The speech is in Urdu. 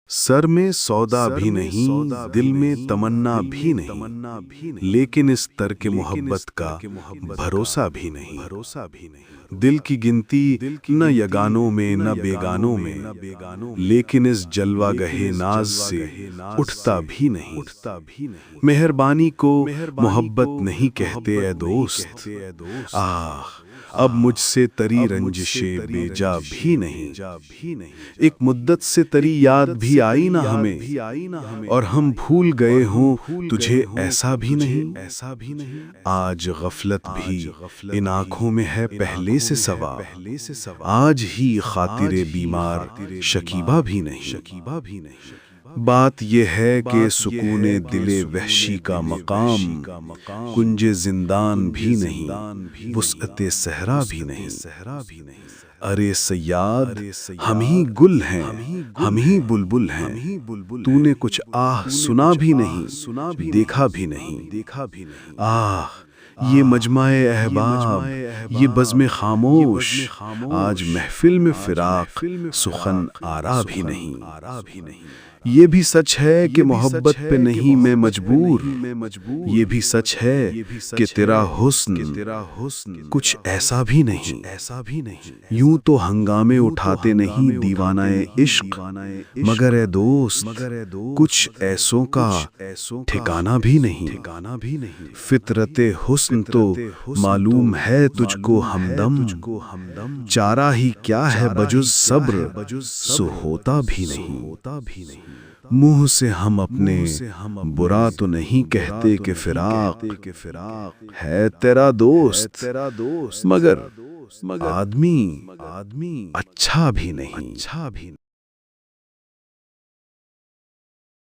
سر میں سودا بھی نہیں، دل میں تمنا بھی نہیں، لیکن اس ترک محبت کا بھروسہ بھی نہیں۔ دل کی گنتی نہ یگانوں میں نہ بیگانوں میں، لیکن اس جلوہ گہے ناز سے اٹھتا بھی نہیں۔ مہربانی کو محبت نہیں کہتے اے دوست، آہ اب مجھ سے تری رنجشیں بے جا بھی نہیں۔ ایک مدت سے تری یاد بھی آئی نہ ہمیں، اور ہم بھول گئے ہوں تجھے ایسا بھی نہیں۔ آج غفلت بھی ان آنکھوں میں ہے پہلے سے سوا، آج ہی خاطر بیمار شکیبہ بھی نہیں۔ بات یہ ہے کہ سکون دل وحشی کا مقام کنج زندان بھی نہیں، وسعت صحرا بھی نہیں۔ ارے صیاد ہم ہی گل ہیں، ہم ہی بلبل ہیں، تو نے کچھ آہ سنا بھی نہیں، دیکھا بھی نہیں۔ آہ یہ مجمع احباب، یہ بزم خاموش، آج محفل میں فراق سخن آرا بھی نہیں۔ یہ بھی سچ ہے کہ محبت پہ نہیں میں مجبور، یہ بھی سچ ہے کہ تیرا حسن کچھ ایسا بھی نہیں۔ یوں تو ہنگامے اٹھاتے نہیں دیوانہ عشق، مگر اے دوست کچھ ایسوں کا ٹھکانہ بھی نہیں۔ فطرت حسن تو معلوم ہے تجھ کو ہمدم، چارہ ہی کیا ہے بجز صبر سو ہوتا بھی نہیں۔ منہ سے ہم اپنے برا تو نہیں کہتے کہ فراق ہے تیرا دوست، مگر آدمی اچھا بھی نہیں۔